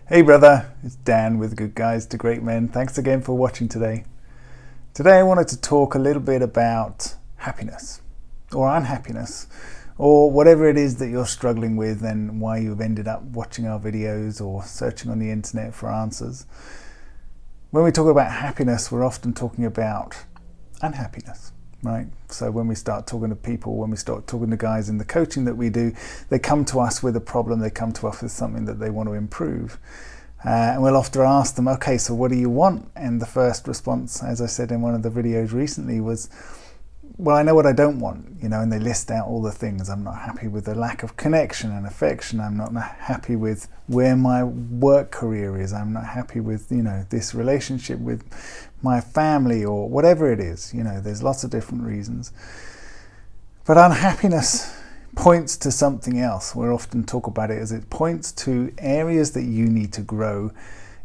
Hey brother, it's Dan with Good Guys to Great Men. Thanks again for watching today. Today I wanted to talk a little bit about happiness or unhappiness or whatever it is that you're struggling with and why you've ended up watching our videos or searching on the internet for answers. When we talk about happiness, we're often talking about unhappiness, right? So when we start talking to people, when we start talking to guys in the coaching that we do, they come to us with a problem, they come to us with something that they want to improve. And we'll often ask them, okay, so what do you want? And the first response, as I said in one of the videos recently, was, well, I know what I don't want, and they list out all the things. I'm not happy with the lack of connection and affection. I'm not happy with where my work career is. I'm not happy with, this relationship with my family or whatever it is. There's lots of different reasons. But unhappiness points to something else. We often talk about it as it points to areas that you need to grow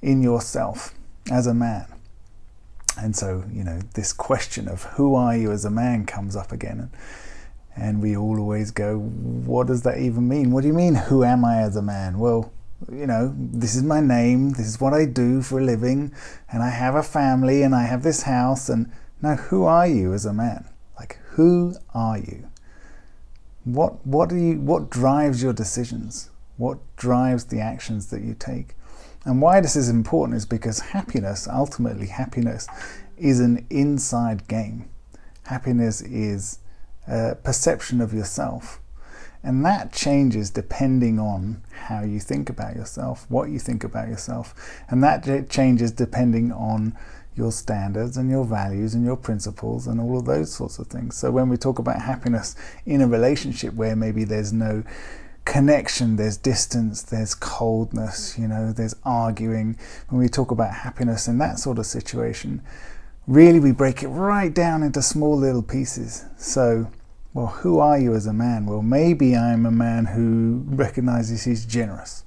in yourself as a man. And so, this question of who are you as a man comes up again. And we all always go, what does that even mean? What do you mean, who am I as a man? Well, this is my name, this is what I do for a living, and I have a family, and I have this house. And now, who are you as a man? Like, who are you? What drives your decisions? What drives the actions that you take? And why this is important is because ultimately happiness is an inside game. Happiness is a perception of yourself. And that changes depending on how you think about yourself, what you think about yourself. And that changes depending on your standards and your values and your principles and all of those sorts of things. So when we talk about happiness in a relationship where maybe there's no connection, there's distance, there's coldness, there's arguing. When we talk about happiness in that sort of situation, really we break it right down into small little pieces. So, well, who are you as a man? Well, maybe I'm a man who recognizes he's generous.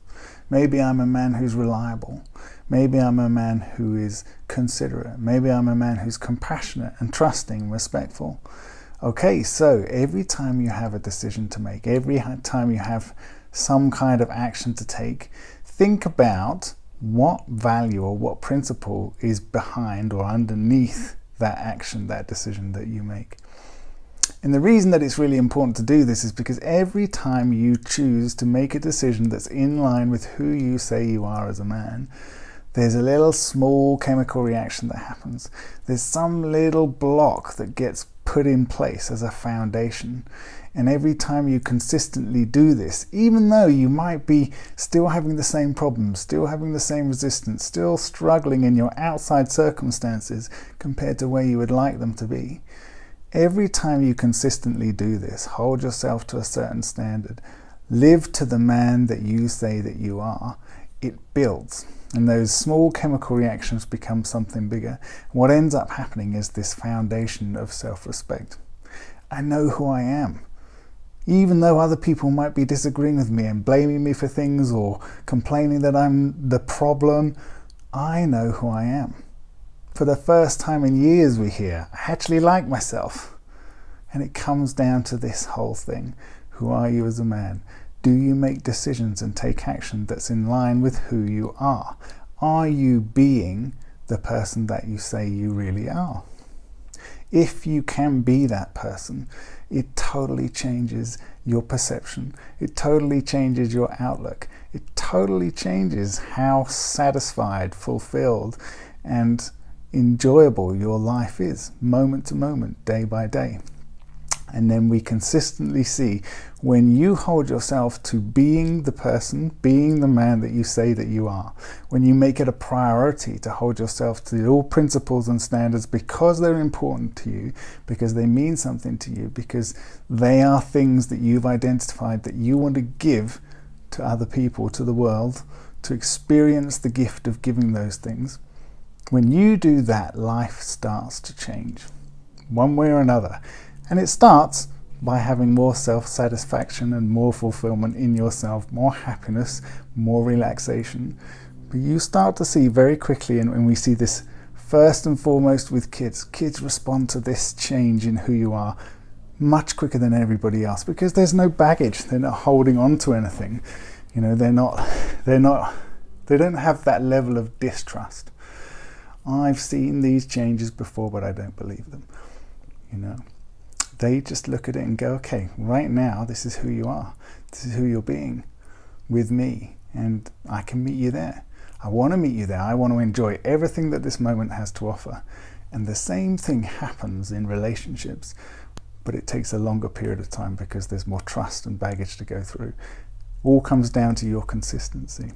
Maybe I'm a man who's reliable. Maybe I'm a man who is considerate. Maybe I'm a man who's compassionate and trusting, respectful. Okay, so every time you have a decision to make, every time you have some kind of action to take, think about what value or what principle is behind or underneath that action, that decision that you make. And the reason that it's really important to do this is because every time you choose to make a decision that's in line with who you say you are as a man, there's a little small chemical reaction that happens. There's some little block that gets put in place as a foundation. And every time you consistently do this, even though you might be still having the same problems, still having the same resistance, still struggling in your outside circumstances compared to where you would like them to be, every time you consistently do this, hold yourself to a certain standard, live to the man that you say that you are, it builds. And those small chemical reactions become something bigger. What ends up happening is this foundation of self-respect. I know who I am. Even though other people might be disagreeing with me and blaming me for things or complaining that I'm the problem, I know who I am. For the first time in years we hear, I actually like myself. And it comes down to this whole thing. Who are you as a man? Do you make decisions and take action that's in line with who you are? Are you being the person that you say you really are? If you can be that person, it totally changes your perception. It totally changes your outlook. It totally changes how satisfied, fulfilled, and enjoyable your life is, moment to moment, day by day. And then we consistently see when you hold yourself to being the person, being the man that you say that you are, when you make it a priority to hold yourself to all principles and standards because they're important to you, because they mean something to you, because they are things that you've identified that you want to give to other people, to the world, to experience the gift of giving those things. When you do that, life starts to change, one way or another. And it starts by having more self-satisfaction and more fulfillment in yourself, more happiness, more relaxation. But you start to see very quickly, and we see this first and foremost with kids. Kids respond to this change in who you are much quicker than everybody else because there's no baggage. They're not holding on to anything. They're not They don't have that level of distrust. I've seen these changes before, but I don't believe them. You know, they just look at it and go, okay, right now, this is who you are. This is who you're being with me, and I can meet you there. I want to meet you there. I want to enjoy everything that this moment has to offer. And the same thing happens in relationships, but it takes a longer period of time because there's more trust and baggage to go through. All comes down to your consistency.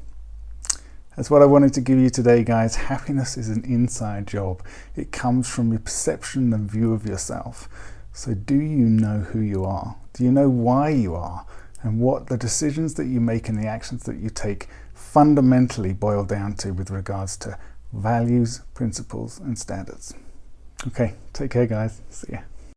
That's what I wanted to give you today, guys. Happiness is an inside job. It comes from your perception and view of yourself. So do you know who you are? Do you know why you are? And what the decisions that you make and the actions that you take fundamentally boil down to with regards to values, principles, and standards. Okay, take care, guys. See ya.